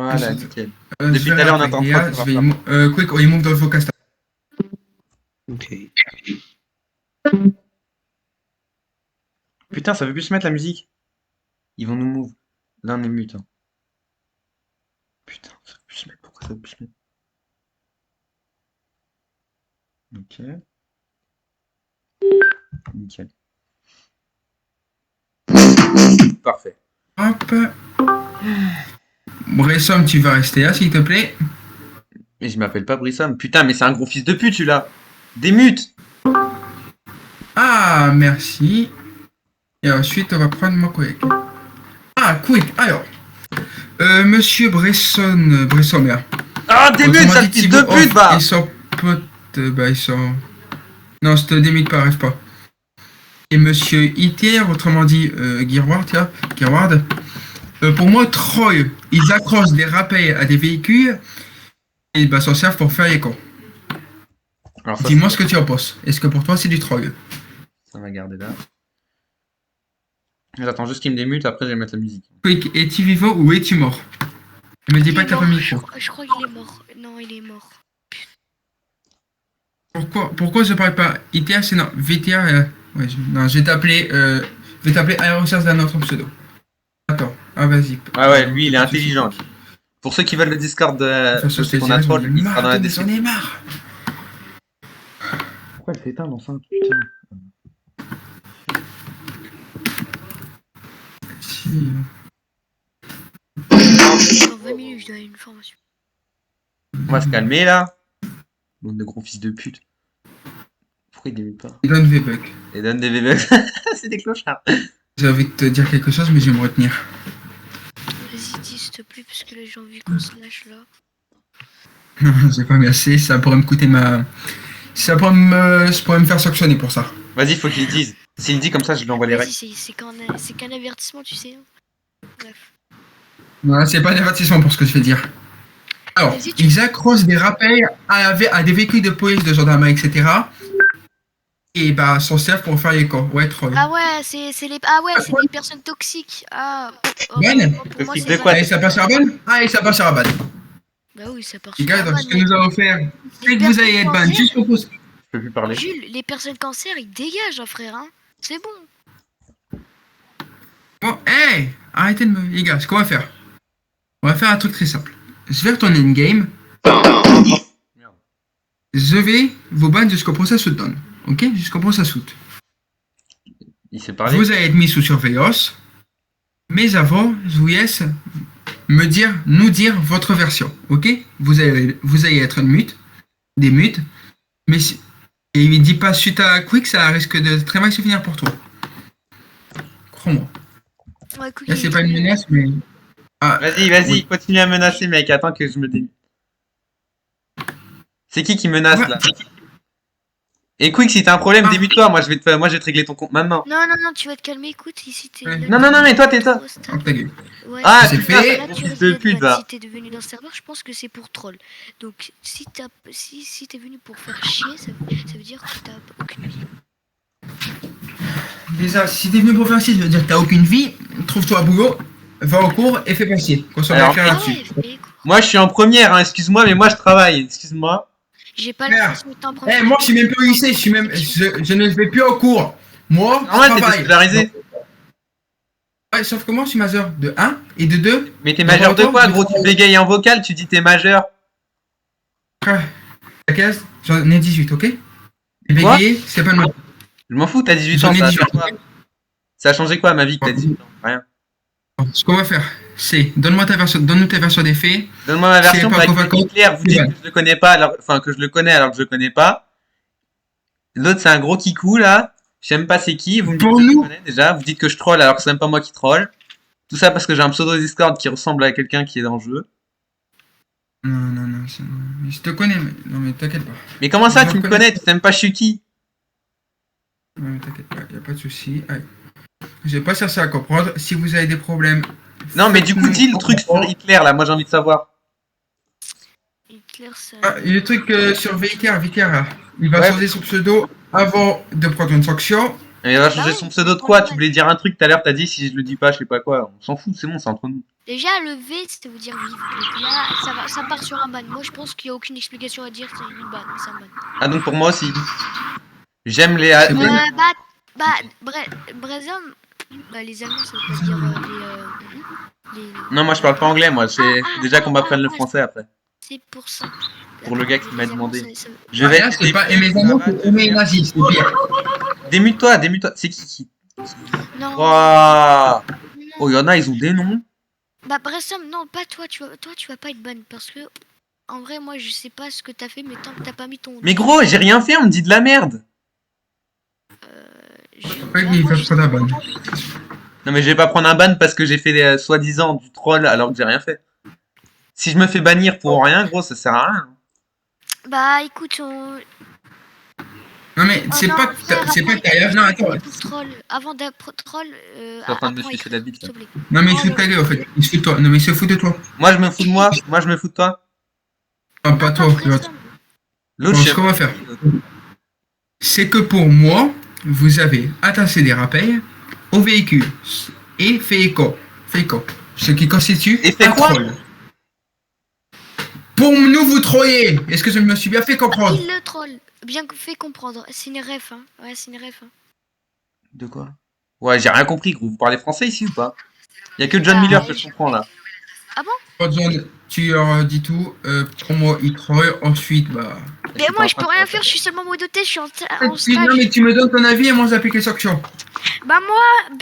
Voilà, nickel. Je Depuis tout à verrai l'heure, on après. entend Et là, pas. je vais quick, il move dans le vocast. Ok. Putain, ça veut plus se mettre la musique. Ils vont nous move. Là, on est mute. Hein. Putain, ça veut plus se mettre. Pourquoi ça veut plus se mettre? Ok. Nickel. Parfait. Hop. Bresson, tu vas rester là, s'il te plaît. Mais je m'appelle pas Brissom. Putain, mais c'est un gros fils de pute, celui-là. Démute. Ah, merci. Et ensuite, on va prendre mon collègue. Ah, quick. Alors, monsieur Bresson, là. Ah, démute, sale fils de pute, va. Ils sont potes, ils sont... Non, je te démute pas, rêve pas. Et monsieur Iter, autrement dit, Gearward, pour moi, Troy, ils accrochent des rappels à des véhicules et ils s'en servent pour faire les cons. Dis-moi ce que tu en penses. Est-ce que pour toi, c'est du Troy? Ça va garder là. J'attends juste qu'il me démute, après je vais mettre la musique. Quick, es-tu vivant ou es-tu mort? Ne me dis pas que t'as pas mis le micro. Je crois qu'il est mort. Non, il est mort. Pourquoi je parle pas ITR, c'est non. VTR, ouais, non, je vais t'appeler Aérosas d'un autre pseudo. Attends, ah vas-y. Ah ouais, lui il est intelligent. Pour ceux qui veulent le Discord de ceux qu'on a troll, il sera dans la description. J'en ai marre. Pourquoi elle s'éteint l'enceinte, putain? Si. Dans 20 minutes, je dois aller à une formation. On va se calmer là. Bande de gros fils de pute. Pourquoi il démute pas? Il donne V-Buck. Et donne des bébés. C'est des clochards. J'ai envie de te dire quelque chose, mais je vais me retenir. Vas-y, dis s'il te plaît, parce que là j'ai envie qu'on se lâche là. J'ai pas mis assez, ça pourrait me coûter ma... Ça pourrait me faire sanctionner pour ça. Vas-y, faut qu'il dise. S'il dit comme ça, je lui envoie les règles. Vas-y, c'est qu'un avertissement, tu sais. Bref. Non, c'est pas un avertissement pour ce que je vais dire. Alors, ils accrochent des rappels à des véhicules de police, de gendarmerie, etc. Et bah, s'en servent pour faire les cons. Ouais, troll. Ah ouais, c'est les personnes toxiques. Ah. Ben, pour moi, de quoi? Allez, ça passe à ban. Allez, ça passe à ban. Bah oui, ça part Les sur gars, la dans ce vanne, que nous avons offert, c'est que vous allez être ban jusqu'au pouce. Je peux plus parler. Jules, les personnes cancer, ils dégagent, hein, frère. Hein. C'est bon. Bon, hey, arrêtez de me... Les gars, ce qu'on va faire, on va faire un truc très simple. Je vais retourner une game. Merde. Je vais vous ban jusqu'au process down. Ok? Jusqu'au process out. Il s'est parlé. Vous allez être mis sous surveillance. Mais avant, je vous laisse nous dire votre version. Ok? Vous allez être une mute. Des mutes. Mais si... Et il dit pas suite à Quick, ça risque de très mal se finir pour toi. Crois-moi. Ouais, écoute, Là, c'est pas une menace, mais... Ah, Vas-y, oui. continue à menacer, mec. Attends que je me démute. C'est qui menace là? Et Quick, si t'as un problème, démute-toi. Moi, je vais te régler ton compte maintenant. Non, tu vas te calmer, écoute, ici t'es... Ouais. Non, mais toi, t'es ça. Oh, ta gueule. Ouais, Ah, c'est putain, fait. là, gros tu fils risques de d'être pute, ban. va. Si t'es devenu dans le serveur, je pense que c'est pour troll. Donc, si t'es venu pour faire chier, ça veut dire que t'as aucune vie. Déjà, si t'es venu pour faire ci, ça veut dire que t'as aucune vie, trouve-toi un boulot, va au cours et fais passer. Qu'on soit Alors, bien clair là-dessus. Ouais, mais écoute, Moi, je suis en première, hein. Excuse-moi, mais moi, je travaille. Excuse-moi. j'ai pas Frère, l'impression que t'es en première. Eh, moi, je suis même pas au lycée, je ne vais plus au cours. Moi, Normal, je t'es travaille. scolarisé. Ouais, sauf que moi, je suis majeur de 1 et de 2. Mais t'es majeur de quoi, gros? Tu bégayes en vocal, tu dis t'es majeur. T'as quel âge? J'en ai 18, ok? Et Quoi? bégayer, c'est pas mal. Je m'en fous, t'as 18 J'en ans, ai ça a 18. changé quoi? Ça a changé quoi, ma vie, que t'as 18 ans? Rien. Ce qu'on va faire, c'est donne-nous ta version des faits. Donne-moi ma version, pas bah, convaincant, Hitler, vous c'est dites vrai. que je le connais pas, enfin, que je le connais alors que je le connais pas. L'autre, c'est un gros kikou, là. Je sais même pas c'est qui. Vous me dites Pour que je le nous. connais déjà. Vous dites que je troll alors que c'est même pas moi qui troll. Tout ça parce que j'ai un pseudo Discord qui ressemble à quelqu'un qui est dans le jeu. Non, mais je te connais, mais... Non, mais t'inquiète pas. Mais comment ça, Je tu me reconnais. connais? Tu sais même pas je suis qui? Ouais, mais t'inquiète pas, y a pas de souci. Allez. Je vais pas chercher à comprendre. Si vous avez des problèmes... Non, mais du coup, dis le truc sur Hitler, là. Moi, j'ai envie de savoir. Hitler, ça... Ah, et le truc sur Vicker, il va Ouais. changer son pseudo avant de prendre une sanction. Et il va Bah changer ouais, son pseudo de quoi? Tu voulais dire un truc tout à l'heure, t'as dit si je le dis pas, je sais pas quoi. On s'en fout, c'est bon, c'est entre nous. Déjà, le V, ça veut dire vivre. Donc là, ça part sur un ban. Moi, je pense qu'il n'y a aucune explication à dire, c'est une ban, c'est un ban. Ah, donc pour moi aussi. J'aime les... C'est bon. Brezom, les Allemands, ça veut pas dire les... Non, moi je parle pas anglais, moi. C'est déjà qu'on m'apprenne le ah, français après. C'est pour ça. Pour le gars qui m'a Les Allemands, demandé. ça- Je vais... Là, c'est pas aimer les Allemands, c'est aimer les nazis, c'est pire. Démute-toi, démute-toi. C'est qui? Non. Waouh. Oh, il y en a, ils ont des noms. Bah, Bressom, non, pas toi. Tu vas pas être ban parce que, en vrai, moi, je sais pas ce que t'as fait, mais tant que t'as pas mis ton. Mais gros, j'ai rien fait, on me dit de la merde. Ouais, mais il va prendre la bonne. Non, mais je vais pas prendre un ban parce que j'ai fait soi-disant du troll alors que j'ai rien fait. Si je me fais bannir pour rien, gros, ça sert à rien. Bah, écoute, on. Non, mais c'est non, pas que frère, c'est pas après, que t'as... Non, attends. pour troll. Avant d'être troll, Je suis en train de me apprends à sucer écrire, la bite, s'il là. te plaît. Non, mais il se fout de ta gueule, en fait. Il se fout de toi. Non, mais il se fout de toi. Moi, je me fous de moi. Moi, je me fous de toi. Ah, pas toi, l'autre. Bressom. L'autre, Bon, je ce qu'on va faire, c'est que pour moi, vous avez attaché des rappels au véhicule et fait écho. Ce qui constitue Et fait un quoi troll. Pour nous, vous trollez. Est-ce que je me suis bien fait comprendre? Il le troll. Bien fait comprendre. C'est une ref, hein. Ouais, c'est une ref. Hein. De quoi? Ouais, j'ai rien compris, gros. Vous parlez français ici ou pas? Y a que John Miller que je comprends là. Pas besoin tu leur dis tout. Pour moi, il troll. Ensuite, bah. Mais moi, je peux rien faire, je suis seulement mode test, je suis en Puis, stage. non, mais tu me donnes ton avis et moi, j'applique les sanctions. Bah, moi,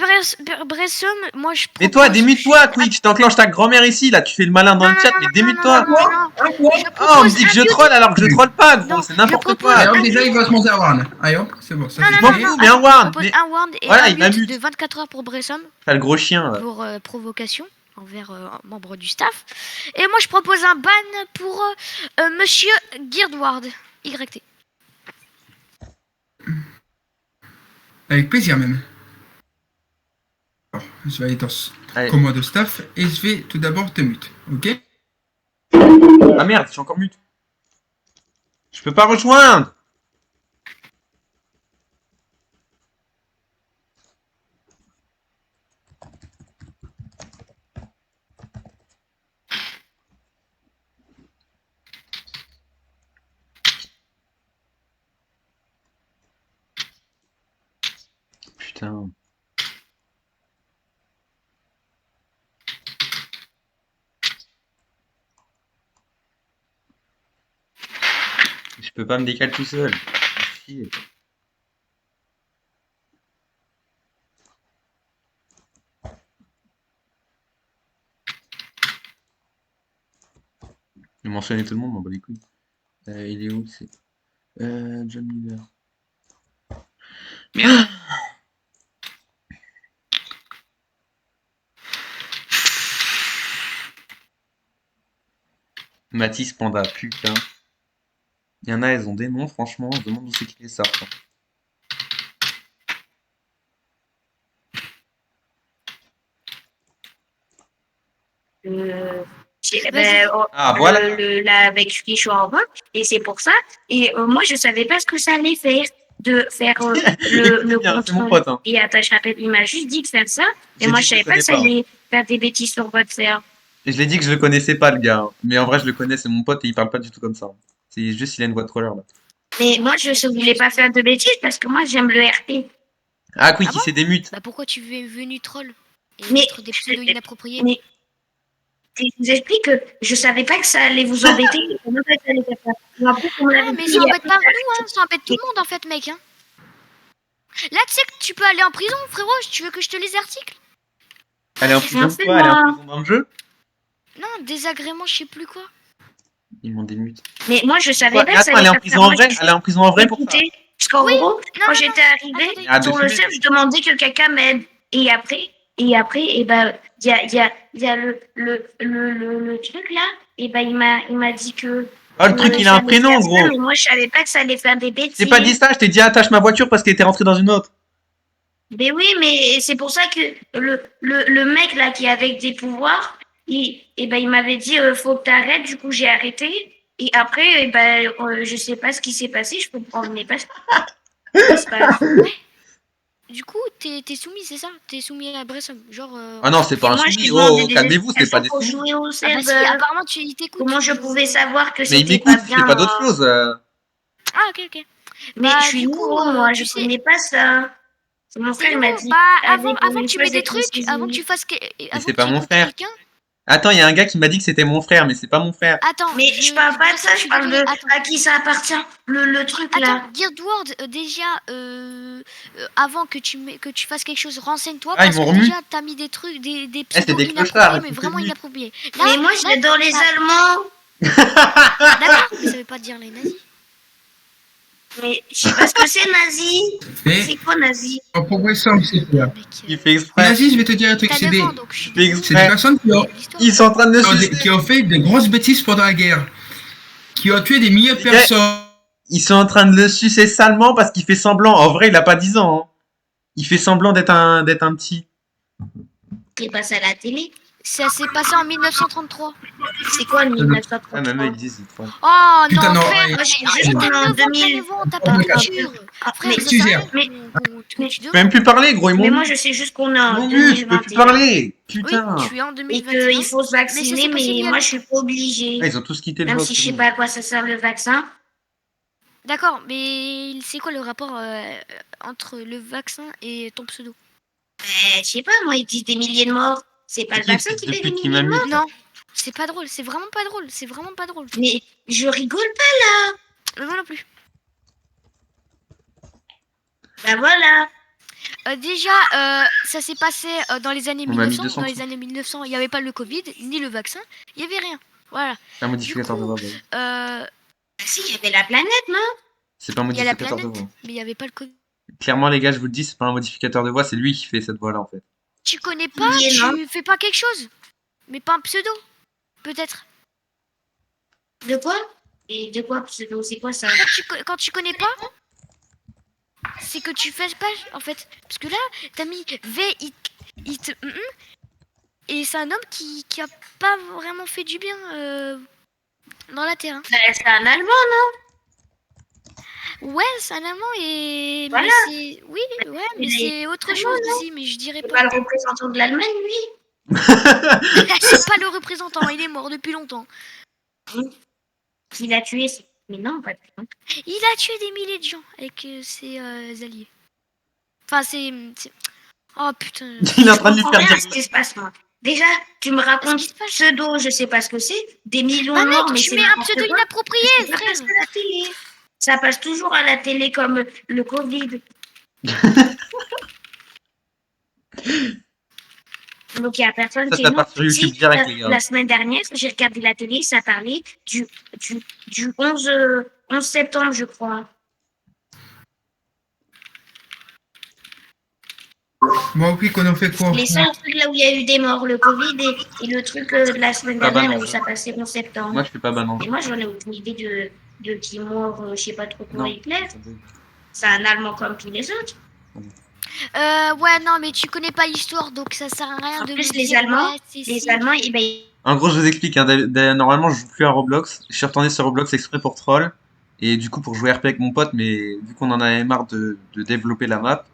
Bressom, moi, je Mais toi, propose- démute-toi, Quick. Je t'enclenche ta grand-mère ici, là. Tu fais le malin dans le chat, mais démute-toi. non, non, non. Je Oh, on me propose dit que un je lieu troll alors que je troll pas, gros. Non, C'est je n'importe propose quoi. Alors, un déjà, il va se monter à Warn. Allez, hop, c'est bon. Ça, Non, c'est Je m'en fait. fous, mais un attends, je warn. propose Mais un warn et voilà, un il m'a mute mute. de 24 heures pour Bressom t'as le gros chien, là. pour provocation envers un membre du staff. Et moi, je propose un ban pour Monsieur Geardward. YT. Avec plaisir, même. Alors, je vais aller dans ce Allez. commande staff et je vais tout d'abord te mute. Ok? Ah merde, je suis encore mute. Je peux pas rejoindre. Putain. Je peux pas me décaler tout seul. Chier. Je vais mentionner tout le monde, m'en bat les couilles. Il est où c'est John Miller. Mathis Panda, putain. Il y en a, elles ont des noms, franchement, on se demande d'où c'est qu'ils les sortent. Ah, voilà. Là, avec qui je suis en vote, et c'est pour ça. Et moi, je savais pas ce que ça allait faire, de faire le Bien, c'est mon contrôle pote, hein. et attache rappel. Il m'a juste dit de faire ça, et J'ai moi, dit je que je savais pas que ça connais pas, allait faire des bêtises sur votre serveur. Et je l'ai dit que je le connaissais pas, le gars. Hein. Mais en vrai, je le connais, c'est mon pote et il parle pas du tout comme ça. Hein. C'est juste il a une voix de troller, là. Mais moi, je ne voulais pas faire de bêtises parce que moi, j'aime le RP. Ah, Quick, Ah il bon s'est démute. Bah, pourquoi tu es venu troll et Mais- mettre des pseudos inappropriés? Mais je vous explique que je savais pas que ça allait vous embêter. Comment ça allait faire ça. Mais après, on me Ah, l'avait mais dit, ça embête pas nous, hein, ça embête tout le monde en fait, mec. Hein. Là, tu sais que tu peux aller en prison, frérot. Tu veux que je te les articles? Elle est en prison quoi? Elle est en prison dans le jeu? Non, désagrément, je sais plus quoi. Ils m'ont démute. Mais moi, je savais Ouais, pas mais que ça attends, elle allait est en faire prison ça. en vrai? Elle est en prison en vrai pour ça? Écoutez, parce qu'en Oui. gros, Non, quand non, j'étais arrivée attendez. Ah, sur de le fumer. serve, je demandais que quelqu'un m'aide. Et après, et ben, il y a le truc là. Et ben, il m'a dit que. Oh, le truc, il a un ça allait prénom, faire ça, gros. Mais moi, je savais pas que ça allait faire des Je bêtises. t'ai pas dit ça, je t'ai dit attache ma voiture parce qu'elle était rentrée dans une autre. Mais oui, mais c'est pour ça que le mec là qui est avec des pouvoirs, il m'avait dit faut que t'arrêtes. Du coup, j'ai arrêté. Et après, je sais pas ce qui s'est passé. Je comprends mais pas. C'est pas. Du coup, t'es soumis, c'est ça? T'es soumis à Bresson. Genre. Ah non, c'est pas un Moi, soumis. j'ai demandé Oh, des calmez-vous, c'est pas explications des pour soumis. jouer au Ah bah si, serveur. apparemment, il t'écoute. Comment je pouvais savoir que Mais il c'était m'écoute, pas il bien fait pas d'autre chose. Ah, ok, ok. Mais Bah, je suis du coup, nouveau, moi, tu je sais, connais pas ça. Mon t'es frère m'a nouveau. dit, Bah, avec avant que une tu fois, mets des j'ai fait trucs, avant que tu fasses. Mais Avant c'est que pas tu mon écoutes frère. quelqu'un. Attends, il y a un gars qui m'a dit que c'était mon frère, mais c'est pas mon frère. Attends, Mais je parle pas de ça, Bresson, je suis parle désolée. de Attends. à qui ça appartient, le truc Attends, là. Guild Wars, déjà, avant que que tu fasses quelque chose, renseigne-toi Ah, ils parce m'ont que remu. déjà, t'as mis des trucs, des Eh, c'est pseudos des clochards, inappropriés, ils mais sont vraiment prévenus. inappropriés. Là, Mais moi, j'adore les Allemands. d'accord, mais ça veut pas dire les nazis. Mais je sais pas ce que c'est, nazi. Mais C'est quoi, nazi? en progressant, c'est quoi? Mec, Il fait Les exprès. nazis, je vais te dire un truc, t'as c'est 9 ans, des, donc je suis Il fait désolée. c'est des exprès. personnes L'histoire. Ils sont en train de le qui sucer. qui ont fait de grosses bêtises pendant la guerre, qui ont tué des milliers de Les gars, personnes. ils sont en train de le sucer salement parce qu'il fait semblant. En vrai, il a pas 10 ans. Hein. Il fait semblant d'être un petit. Qui passe à la télé. Ça s'est passé en 1933. C'est quoi, le Ah, 1933? même eux, ils disent, c'est trop. Oh Putain, non, non, frère, Moi, j'ai oh, juste et qu'on t'as est en 9 ans, t'as 2000. 9 ans, t'as pas de culture. Ah, Frère, mais ça tu sert à gères. rien Mais- que tu Je peux même plus parler, gros. Ils m'ont Mais moi, mu. je sais juste qu'on est Ils en m'ont mu, je peux plus 2021 parler. Oui, Putain. je suis en et 2021. qu'il faut se vacciner, passé mais il y a moi, je longtemps. suis pas obligée. Ah, ils ont tous quitté le Même vote. si je c'est sais bon. pas à quoi ça sert le vaccin. D'accord, mais c'est quoi le rapport entre le vaccin et ton pseudo? Je sais pas, moi, ils disent des milliers de morts. C'est pas C'est le qui, vaccin fils qui de fait des pute, qui milliers m'a de mu? morts. Non, c'est pas drôle, c'est vraiment pas drôle, c'est vraiment pas drôle. Mais je rigole pas. Mais moi non plus. Bah voilà. Déjà, ça s'est passé dans les années On m'a mis 1900. 200 Dans les années 1900, il n'y avait pas le Covid, ni le vaccin, il n'y avait rien. Voilà. C'est un modificateur de coup, voix. ouais. Euh, Ah si, il y avait la planète, non? C'est pas un Il y a la modificateur de planète, voix. mais il n'y avait pas le Covid. Clairement, les gars, je vous le dis, c'est pas un modificateur de voix, c'est lui qui fait cette voix-là, en fait. Tu connais pas, Oui et non. tu fais pas quelque chose. Mais pas un pseudo, peut-être. De quoi? Et de quoi pseudo? C'est quoi ça? Quand tu connais pas, c'est que tu fais pas, en fait. Parce que là, t'as mis et c'est un homme qui a pas vraiment fait du bien dans la Terre. Hein. C'est un Allemand, Ouais, c'est un Allemand et... Voilà. Mais c'est... Oui, ouais, mais Il est c'est autre allemand, chose non? aussi, mais je dirais c'est pas. pas le représentant de l'Allemagne, lui. C'est pas le représentant, il est mort depuis longtemps. Qui l'a tué, mais non, pas tout. Il a tué des milliers de gens avec ses alliés. Enfin, c'est... Oh putain. Il est en train de lui comprends faire rien à dire. ce qui se passe, moi. Déjà, tu me Ce racontes qui se passe. pseudo, je sais pas ce que c'est. Des millions Bah de morts, mec, mais tu c'est mets un n'importe pseudo quoi. inapproprié, Ça frère. passe à la télé. Ça passe toujours à la télé comme le Covid. Donc il y a personne Ça, qui ça est part mort. sur YouTube Si, direct, les gars. la semaine dernière, j'ai regardé la télé, ça parlait du 11 septembre, je crois. Bon, oui, qu'on en fait quoi? Les seuls trucs là où il y a eu des morts, le Covid et le truc de la semaine Ah bah dernière non. où ça passait 11 septembre. Moi, je fais pas banane. Et moi, j'en ai aucune idée de qui mort, je sais pas trop comment Non. Hitler. C'est un Allemand comme tous les autres. Ouais, non, mais tu connais pas l'histoire, donc ça sert à rien En de plus, me les dire, Allemands, ouais, c'est Les si. Allemands, eh ben, En gros, je vous explique. Hein, normalement, je joue plus à Roblox. Je suis retourné sur Roblox exprès pour troll. Et du coup, pour jouer RP avec mon pote, mais vu qu'on en avait marre de développer la map,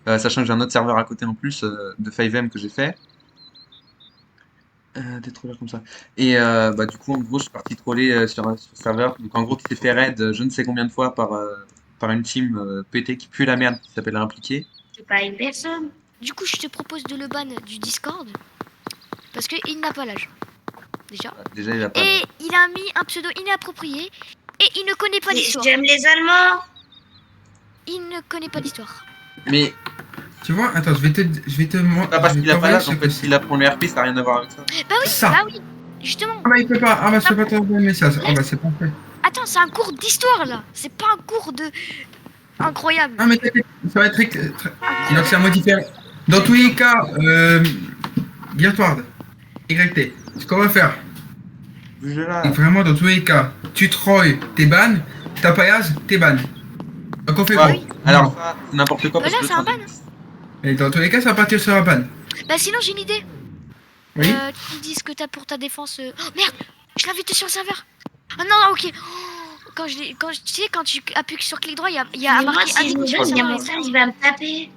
sachant que j'ai un autre serveur à côté en plus de 5M que j'ai fait. Des trollers comme ça. Et bah, du coup, en gros, je suis parti troller sur un serveur. Donc, en gros, qui s'est fait raid je ne sais combien de fois par une team pété qui pue la merde, qui s'appelle Impliqué. c'est pas une personne. Du coup, je te propose de le ban du Discord, parce qu'il n'a pas l'âge, déjà. Déjà, il a pas. Et il a mis un pseudo inapproprié, et il ne connaît pas Mais l'histoire. J'aime les Allemands. Il ne connaît pas l'histoire. Mais Tu vois, attends, je vais te montrer. pas parce qu'il a pas l'âge, en fait, s'il apprend le RP, ça n'a rien à voir avec ça. Bah oui, Ça. bah oui, justement. Ah bah il peut pas, ah bah je peux pas t'envoyer le message. Ah bah c'est parfait. Attends, c'est un cours d'histoire, là. C'est pas un cours de... Incroyable. Ah mais t'inquiète, ça va être donc c'est un mot différent. Dans tous les cas, Guiltward, YT, ce qu'on va faire, Bougez-là. c'est vraiment dans tous les cas, tu trolls, t'es ban, t'as pas l'âge, t'es ban. Donc on fait Ouais. quoi? Alors, ça, c'est n'importe quoi. Bah parce là, que c'est un le ban. Et dans tous les cas, ça va partir sur un ban. Bah sinon, j'ai une idée. Oui. Tu me dis ce que t'as pour ta défense. Oh merde, je l'ai invité sur le serveur. Ah non, non, ok. Oh, tu sais, quand tu appuies sur clic droit, il y a Mais moi, marqué si je me invité sur donne, le il y a mon serveur. frère, il va me taper.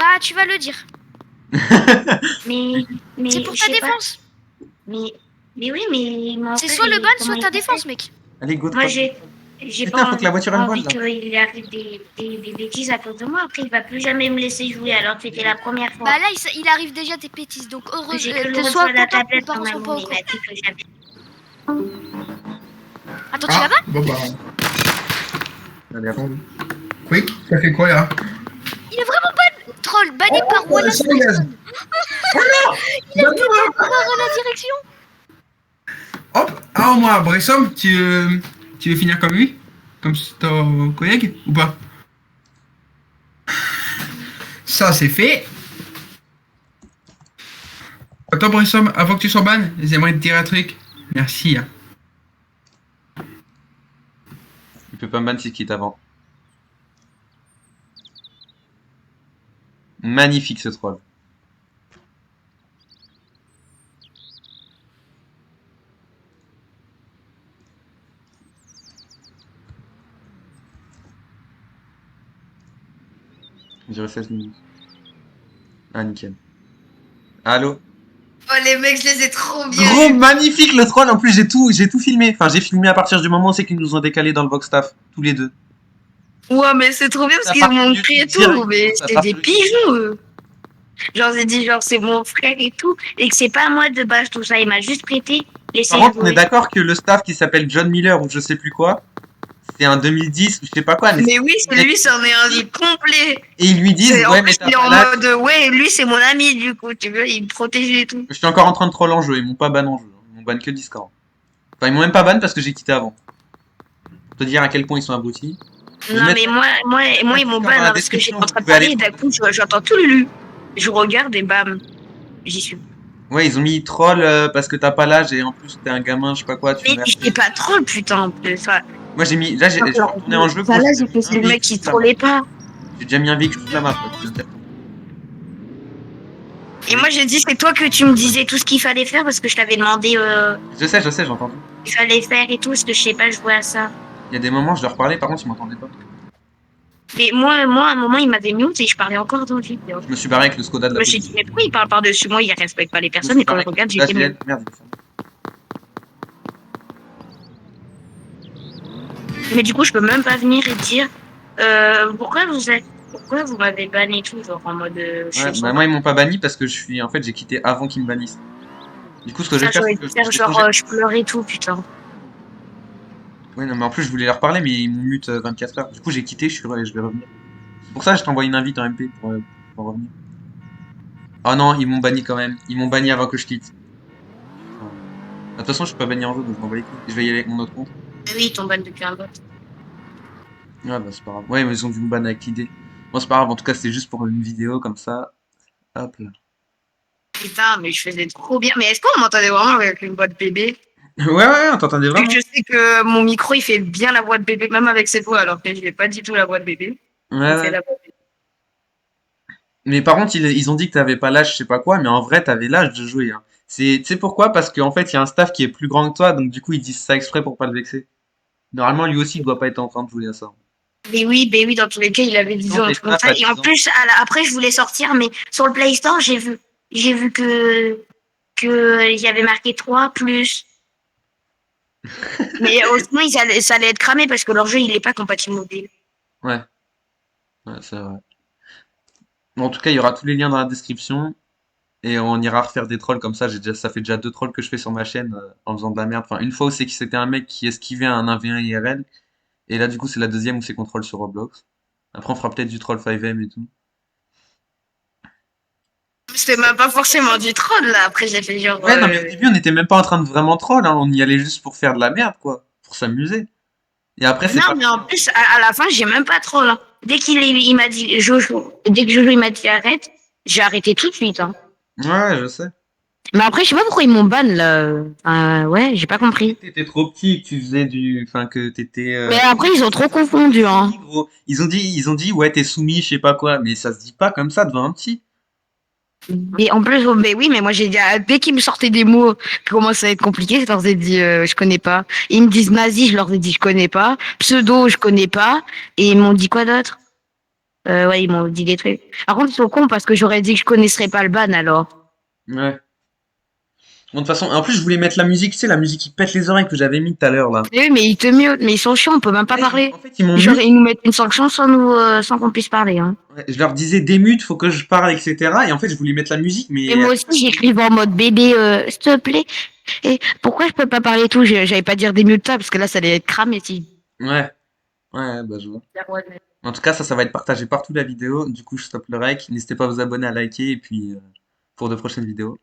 Bah, tu vas le dire. Mais C'est pour je ta sais pas. défense. Mais oui, mais mon C'est frère, soit le ban, comment soit il ta fait? défense, mec. Allez, go, Moi, troll. j'ai Putain, pas faut que la voiture elle vole envie là. qu'il arrive des bêtises à cause de moi. Après, il va plus jamais me laisser jouer alors que c'était la première fois. Bah là, il arrive déjà tes bêtises, donc J'ai heureusement, cru le sois reçoit la content que tes tablette parents sont pas normalement, au mais il courant. m'a dit que j'avais. Attends, tu l'as pas? bon bah. Allez, hop. Quick, ça fait quoi là? Il est vraiment ban. Troll, banni par Wallace c'est gaz. Wilson. Il a pété par la direction. Hop, ah moi, Bressom, tu veux finir comme lui? Comme ton collègue ou pas? Ça c'est fait. Attends Bressom, avant que tu sois ban, j'aimerais te dire un truc. Merci. Hein. Il peut pas me ban s'il quitte avant. Magnifique ce troll. J'ai 16 minutes. Ah, nickel. Allô? Oh les mecs, je les ai trop bien Gros, eus. magnifique le troll. En plus, j'ai tout filmé. Enfin, j'ai filmé à partir du moment où c'est qu'ils nous ont décalé dans le box staff. Tous les deux. Ouais, mais c'est trop bien Ça parce qu'ils part m'ont sur crié et YouTube tout, direct. mais Ça c'est part des sur YouTube. bijoux. eux. Genre, j'ai dit, genre, c'est mon frère et tout, et que c'est pas moi de base tout ça. Il m'a juste prêté, laissé Par contre, on est jouer. d'accord que le staff qui s'appelle John Miller ou je sais plus quoi, c'est un 2010 ou je sais pas quoi. Mais oui, c'est lui, c'en est un lit complet. Et ils lui disent, En ouais, mais plus, t'as il est pas en l'âge. mode, ouais, lui, c'est mon ami, du coup, tu veux, il me protège et tout. Je suis encore en train de troll en jeu. Ils m'ont pas ban en jeu. Ils m'ont ban que Discord. Enfin, ils m'ont même pas ban parce que j'ai quitté avant. Pour te dire à quel point ils sont abrutis. Non, mais moi, ils m'ont Dans ban la hein, parce que j'étais description, en train vous de pouvez aller parler, et d'un coup, j'entends tout Lulu. Je regarde et bam, j'y suis. Ouais, ils ont mis troll parce que t'as pas l'âge et en plus t'es un gamin, je sais pas quoi. Tu Mais meurs. j'étais pas troll, putain, en plus. Enfin, Moi j'ai mis. Là, je suis retourné en jeu. enfin, gros, là, j'ai j'ai fait mis un le mec véhicule qui toute la trollait map. pas. J'ai déjà mis un véhicule toute la map. Quoi, Et moi, j'ai dit, c'est toi que tu me disais tout ce qu'il fallait faire parce que je t'avais demandé je sais, j'ai entendu. il fallait faire et tout, parce que je sais pas jouer à ça. Il y a des moments, je leur parlais, par contre, ils m'entendaient pas. Mais moi, à un moment, il m'avait mute et je parlais encore dans le vide. Je me suis barré avec le Skoda de Je la me suis police. dit, mais pourquoi il parle par-dessus moi, il respecte pas les Je me personnes suis et quand barré je avec regarde, la j'étais GL. mute. Merde, il est fermé. Mais du coup, je peux même pas venir et dire pourquoi vous m'avez banni et tout, genre en mode je Ouais, suis bah moi ils m'ont pas banni parce que je suis. En fait, j'ai quitté avant qu'ils me bannissent. Du coup, ce que je ça, vais faire, j'aurais c'est que dû faire je vais genre changer. je pleure et tout, putain. Ouais, non, mais en plus, je voulais leur parler, mais ils m'ont mute 24 heures. Du coup, j'ai quitté, je vais revenir. C'est pour ça que je t'envoie une invite en MP pour revenir. Oh non, ils m'ont banni quand même. Ils m'ont banni avant que je quitte. Enfin, de toute façon, je suis pas banni en jeu, donc je m'en bats les couilles. Je vais y aller avec mon autre compte. Mais oui, ils t'ont ban depuis un bot. Ouais, bah c'est pas grave. Ouais, mais ils ont dû me ban avec l'idée. Bon, c'est pas grave, en tout cas, c'était juste pour une vidéo comme ça. Hop là. Putain, mais je faisais trop bien. Mais est-ce qu'on m'entendait vraiment avec une voix de bébé? Ouais, on t'entendait Vu vraiment. que je sais que mon micro, il fait bien la voix de bébé, même avec cette voix, alors que je n'ai pas du tout la voix de bébé. Ouais, Il fait ouais. la voix de bébé. Mais par contre, ils ont dit que t'avais pas l'âge, je sais pas quoi, mais en vrai, t'avais l'âge de jouer. Hein. Tu sais pourquoi? Parce qu'en fait, il y a un staff qui est plus grand que toi, donc du coup, ils disent ça exprès pour pas le vexer. Normalement, lui aussi, il doit pas être en train de jouer à ça. Mais oui, dans tous les cas, il avait 10 Non, ans, un t'es truc comme pas ça. Et en 10 ans. plus, après, je voulais sortir, mais sur le Play Store, j'ai vu que il y avait marqué 3 plus. Mais sinon, ça allait être cramé parce que leur jeu, il est pas compatible mobile. Ouais, ouais, c'est vrai. Bon, en tout cas, il y aura tous les liens dans la description. Et on ira refaire des trolls comme ça. Ça fait déjà 2 trolls que je fais sur ma chaîne en faisant de la merde. Enfin, une fois où c'est que c'était un mec qui esquivait un 1v1 IRL. Et là, du coup, c'est la deuxième où c'est qu'on troll sur Roblox. Après, on fera peut-être du troll 5M et tout. C'était même pas forcément du troll, là. Après, j'ai fait genre. Ouais, non, mais au début, on n'était même pas en train de vraiment troll. Hein. On y allait juste pour faire de la merde, quoi. Pour s'amuser. Et après, c'est Non, pas. mais en plus, à la fin, j'ai même pas trop là. Dès il m'a dit dès que Jojo il m'a dit arrête, j'ai arrêté tout de suite. Hein. Ouais, je sais. Mais après, je sais pas pourquoi ils m'ont ban là. Ouais, j'ai pas compris. T'étais trop petit, que tu faisais du. Enfin, que t'étais. Mais après, ils ont trop confondu. Hein. Gros. Ils ont dit, ouais, t'es soumis, je sais pas quoi. Mais ça se dit pas comme ça devant un petit. Et en plus, mais oui, mais moi j'ai dit, dès qu'ils me sortaient des mots qui commençaient à être compliqués, je leur ai dit, je connais pas. Et ils me disent nazi, je leur ai dit, je connais pas. Pseudo, je connais pas. Et ils m'ont dit quoi d'autre? Ouais, ils m'ont dit des trucs. Par contre, ils sont cons parce que j'aurais dit que je connaisserais pas le ban alors. Ouais. Bon, de toute façon, en plus, je voulais mettre la musique, tu sais, la musique qui pète les oreilles que j'avais mis tout à l'heure, là. Mais oui, mais ils te mutent, mais ils sont chiants, on peut même pas Ouais, parler. en fait, ils m'ont Genre, mute. ils nous mettent une sanction sans qu'on puisse parler. Hein. Ouais, je leur disais démute, faut que je parle, etc. Et en fait, je voulais mettre la musique, Et mais moi aussi, j'écrivais en mode bébé, s'il te plaît. Et pourquoi je peux pas parler et tout? J'avais pas dire des mutes ça, parce que là, ça allait être cramé si. ouais, ouais, bah je vois. En tout cas, ça va être partagé partout la vidéo. Du coup, je stoppe le rec. N'hésitez pas à vous abonner, à liker, et puis pour de prochaines vidéos.